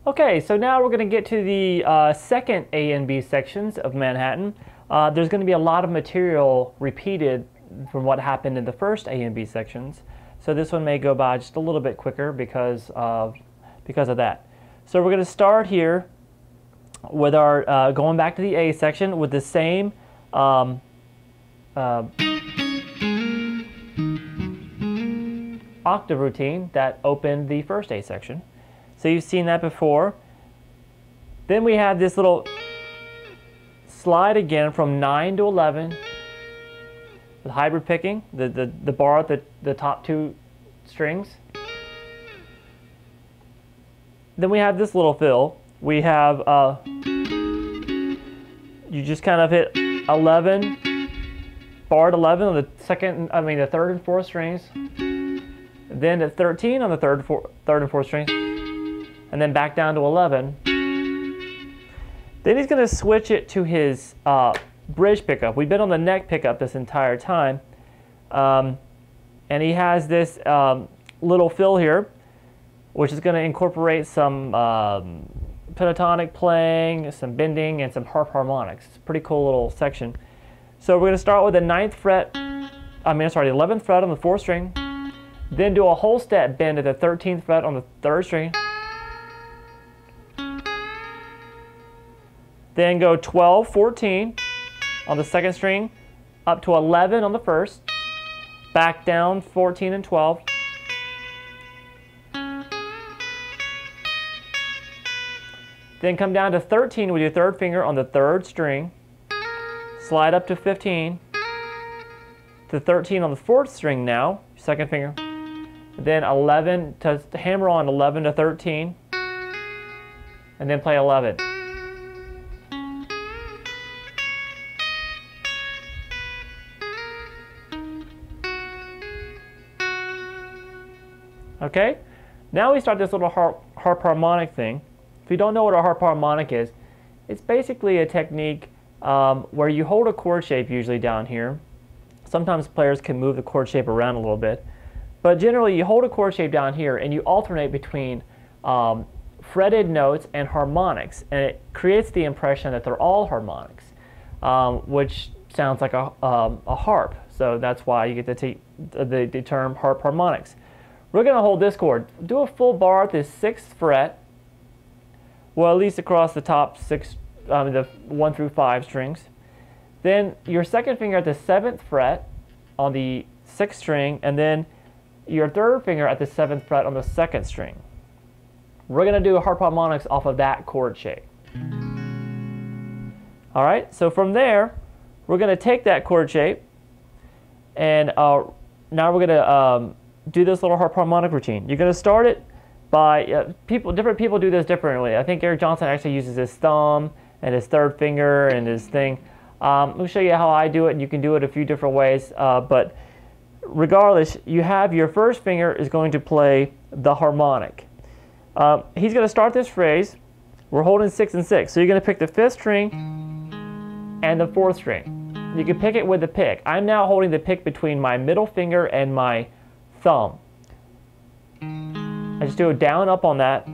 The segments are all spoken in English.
Okay, so now we're going to get to the second A and B sections of Manhattan. There's going to be a lot of material repeated from what happened in the first A and B sections. So this one may go by just a little bit quicker because of that. So we're going to start here with our going back to the A section with the same octave routine that opened the first A section. So you've seen that before. Then we have this little slide again from 9 to 11 with hybrid picking, the bar at the top two strings. Then we have this little fill. We have, you just kind of hit 11, bar at 11 on the the third and fourth strings. Then at 13 on the third and fourth strings. And then back down to 11. Then he's going to switch it to his bridge pickup. We've been on the neck pickup this entire time. And he has this little fill here, which is going to incorporate some pentatonic playing, some bending, and some harp harmonics. It's a pretty cool little section. So we're going to start with the 11th fret on the 4th string. Then do a whole step bend at the 13th fret on the 3rd string. Then go 12, 14 on the 2nd string, up to 11 on the 1st, back down 14 and 12. Then come down to 13 with your 3rd finger on the 3rd string, slide up to 15, to 13 on the 4th string now, 2nd finger, then 11 to hammer on 11 to 13, and then play 11. Okay, now we start this little harp harmonic thing. If you don't know what a harp harmonic is, it's basically a technique where you hold a chord shape usually down here. Sometimes players can move the chord shape around a little bit, but generally you hold a chord shape down here and you alternate between fretted notes and harmonics, and it creates the impression that they're all harmonics, which sounds like a harp. So that's why you get the term harp harmonics. We're going to hold this chord. Do a full bar at the 6th fret, well, at least across the top the 1 through 5 strings. Then your 2nd finger at the 7th fret on the 6th string, and then your 3rd finger at the 7th fret on the 2nd string. We're going to do harp harmonics off of that chord shape. All right, so from there, we're going to take that chord shape, and now we're going to do this little harp harmonic routine. You're going to start it by different people do this differently. I think Eric Johnson actually uses his thumb and his 3rd finger and his thing. Let me show you how I do it, and you can do it a few different ways. But regardless, you have your 1st finger is going to play the harmonic. He's going to start this phrase. We're holding 6 and 6, so you're going to pick the 5th string and the 4th string. You can pick it with the pick. I'm now holding the pick between my middle finger and my thumb. I just do a down up on that.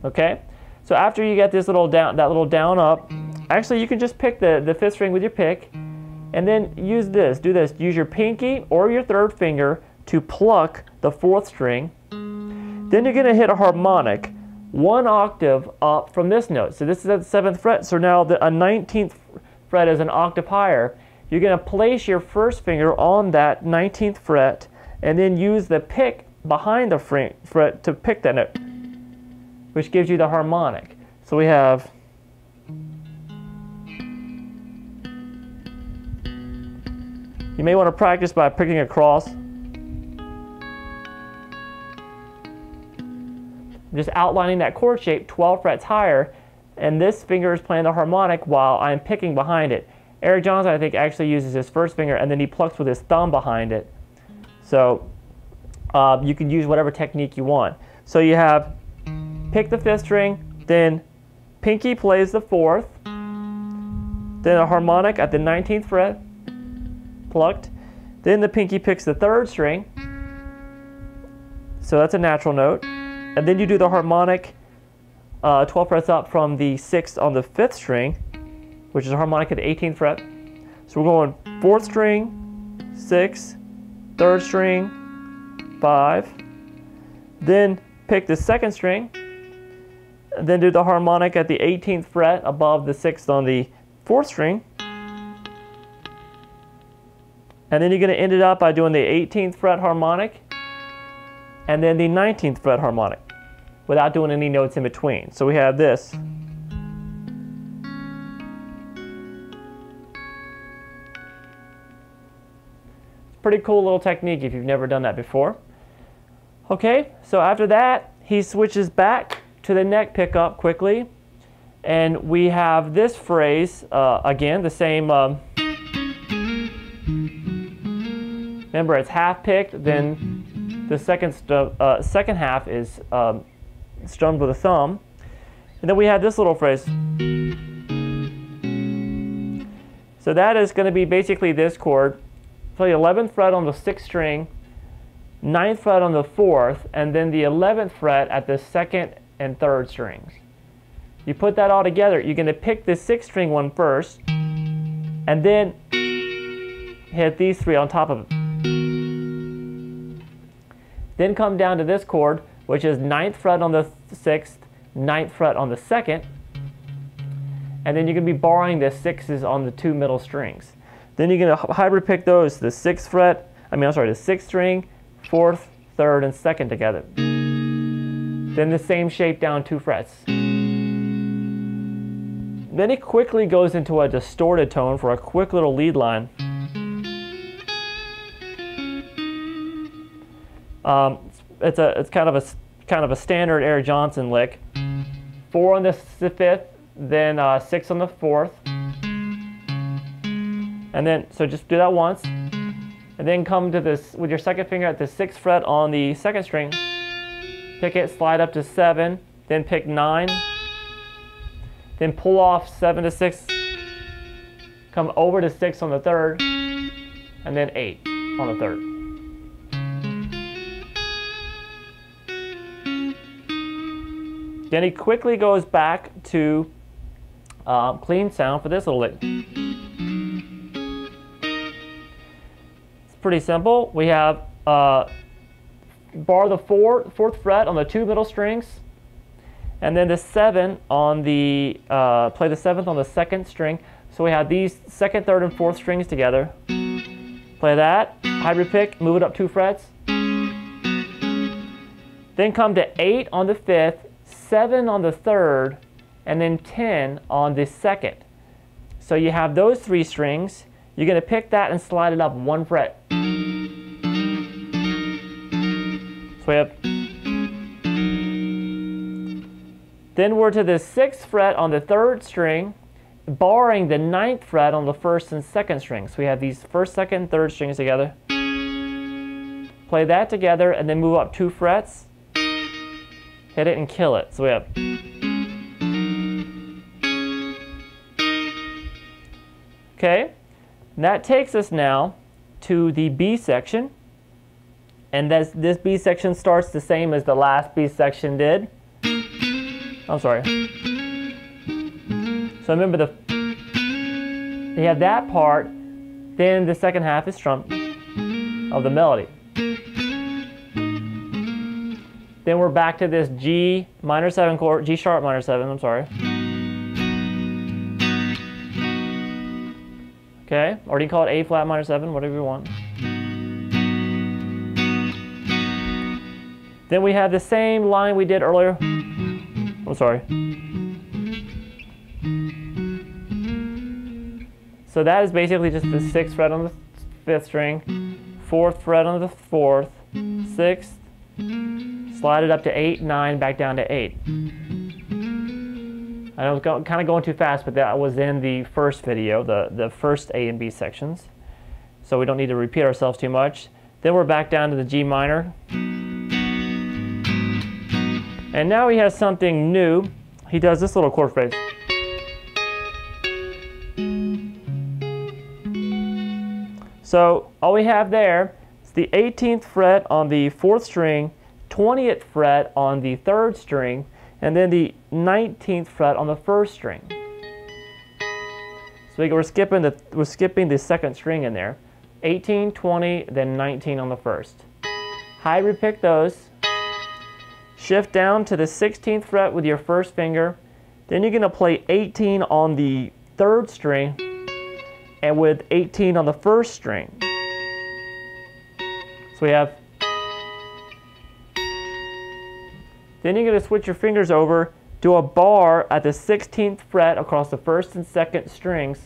Okay, so after you get this little down, that little down up, actually you can just pick the 5th string with your pick, and then use this. Do this. Use your pinky or your 3rd finger to pluck the 4th string. Then you're going to hit a harmonic 1 octave up from this note. So this is at the 7th fret. So now a 19th fret is an octave higher. You're going to place your 1st finger on that 19th fret and then use the pick behind the fret to pick that note, which gives you the harmonic. So we have you may want to practice by picking across. Just outlining that chord shape 12 frets higher, and this finger is playing the harmonic while I'm picking behind it. Eric Johnson, I think, actually uses his 1st finger and then he plucks with his thumb behind it. So you can use whatever technique you want. So you have pick the 5th string, then pinky plays the 4th, then a harmonic at the 19th fret, plucked, then the pinky picks the 3rd string, So that's a natural note. And then you do the harmonic 12 frets up from the 6th on the 5th string, which is a harmonic at the 18th fret. So we're going 4th string, 6, 3rd string, 5. Then pick the 2nd string, and then do the harmonic at the 18th fret above the 6th on the 4th string. And then you're going to end it up by doing the 18th fret harmonic and then the 19th fret harmonic without doing any notes in between. So we have this. Pretty cool little technique if you've never done that before. Okay, so after that, he switches back to the neck pickup quickly, and we have this phrase again, the same. Remember, it's half picked, then the second half is strummed with a thumb, and then we have this little phrase. So that is going to be basically this chord. Play the 11th fret on the 6th string, 9th fret on the 4th, and then the 11th fret at the 2nd and 3rd strings. You put that all together, you're going to pick the 6th string one first, and then hit these three on top of it. Then come down to this chord, which is 9th fret on the 6th, 9th fret on the 2nd, and then you're going to be borrowing the 6s on the 2 middle strings. Then you're going to hybrid pick those, the 6th fret, the 6th string, 4th, 3rd, and 2nd together. Then the same shape down 2 frets. Then it quickly goes into a distorted tone for a quick little lead line. It's kind of a standard Eric Johnson lick. 4 on the 5th, then 6 on the 4th. And then, so just do that once, and then come to this with your 2nd finger at the 6th fret on the 2nd string, pick it, slide up to 7, then pick 9, then pull off 7 to 6, come over to 6 on the 3rd, and then 8 on the 3rd. Then he quickly goes back to clean sound for this little lick. Pretty simple. We have bar the 4th fret on the 2 middle strings, and then the 7 on the play the 7th on the 2nd string. So we have these 2nd, 3rd, and 4th strings together. Play that, hybrid pick, move it up 2 frets. Then come to 8 on the 5th, 7 on the 3rd, and then 10 on the 2nd. So you have those 3 strings. You're going to pick that and slide it up 1 fret. So we have. Then we're to the 6th fret on the 3rd string, barring the 9th fret on the 1st and 2nd strings. So we have these 1st, 2nd, 3rd strings together. Play that together and then move up 2 frets. Hit it and kill it. So we have. Okay. And that takes us now to the B section, and this B section starts the same as the last B section did. I'm sorry. So remember you have that part, then the second half is strummed of the melody. Then we're back to this G minor 7 chord, G sharp minor 7, I'm sorry. Okay, or you can call it A flat minor 7, whatever you want. Then we have the same line we did earlier. I'm sorry. So that is basically just the 6th fret on the 5th string, 4th fret on the 4th, 6th, slide it up to 8, 9, back down to 8. I was kind of going too fast, but that was in the first video, the first A and B sections. So we don't need to repeat ourselves too much. Then we're back down to the G minor. And now he has something new. He does this little chord phrase. So all we have there is the 18th fret on the 4th string, 20th fret on the 3rd string, and then the 19th fret on the 1st string. So we're skipping the 2nd string in there. 18, 20, then 19 on the 1st. High repick those. Shift down to the 16th fret with your 1st finger. Then you're going to play 18 on the 3rd string and with 18 on the 1st string. So we have. Then you're going to switch your fingers over, do a bar at the 16th fret across the 1st and 2nd strings,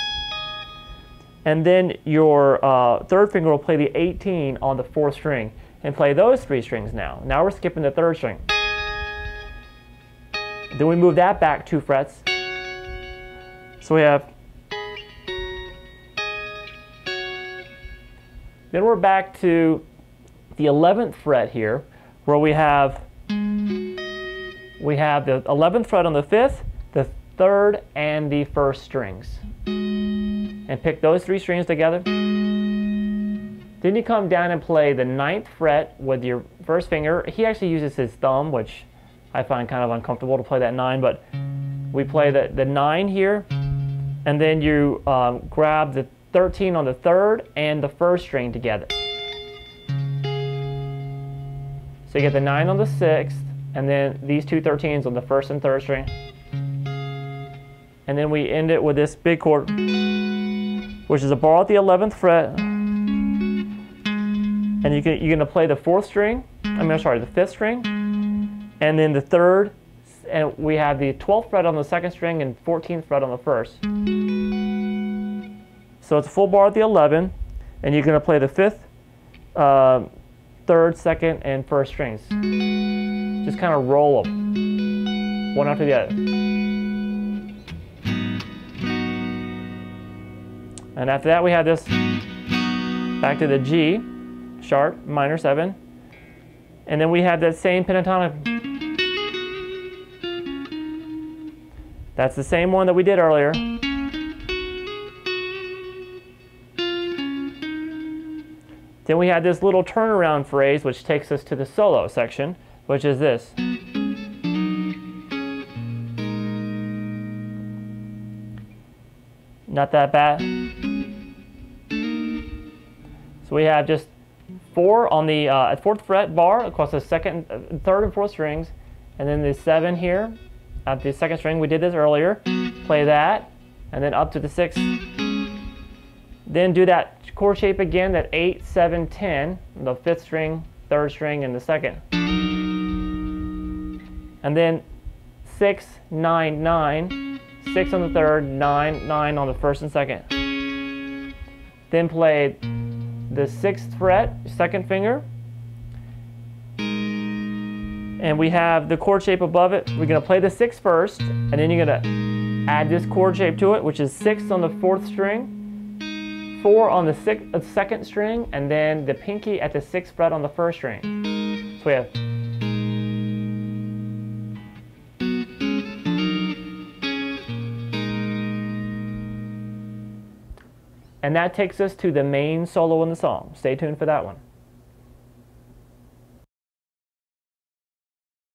and then your 3rd finger will play the 18 on the 4th string, and play those 3 strings now. Now we're skipping the 3rd string. Then we move that back 2 frets. So we have. Then we're back to the 11th fret here, where we have the 11th fret on the 5th, the 3rd, and the 1st strings. And pick those 3 strings together. Then you come down and play the 9th fret with your 1st finger. He actually uses his thumb, which I find kind of uncomfortable to play that 9, but we play the 9 here, and then you grab the 13 on the 3rd and the 1st string together. So you get the 9 on the 6th, and then these 2 13s on the 1st and 3rd string. And then we end it with this big chord, which is a bar at the 11th fret. And you're going to play the 4th string, the 5th string, and then the 3rd, and we have the 12th fret on the 2nd string and 14th fret on the 1st. So it's a full bar at the 11th, and you're going to play the 5th, 3rd, 2nd, and 1st strings. Just kind of roll them, one after the other. And after that we have this back to the G sharp, minor 7. And then we have that same pentatonic. That's the same one that we did earlier. Then we have this little turnaround phrase which takes us to the solo section, which is this. Not that bad. So we have just 4 on the 4th fret bar across the 2nd, 3rd, and 4th strings, and then the 7 here at the 2nd string. We did this earlier. Play that, and then up to the 6th. Then do that chord shape again, that 8, 7, 10, the 5th string, 3rd string, and the 2nd. And then 6, 9, 9, 6 on the 3rd, 9, 9 on the 1st and 2nd. Then play the 6th fret, 2nd finger, and we have the chord shape above it. We're going to play the 6th first, and then you're going to add this chord shape to it, which is 6 on the 4th string, 4 on the 2nd string, and then the pinky at the 6th fret on the 1st string. So we have. And that takes us to the main solo in the song. Stay tuned for that one.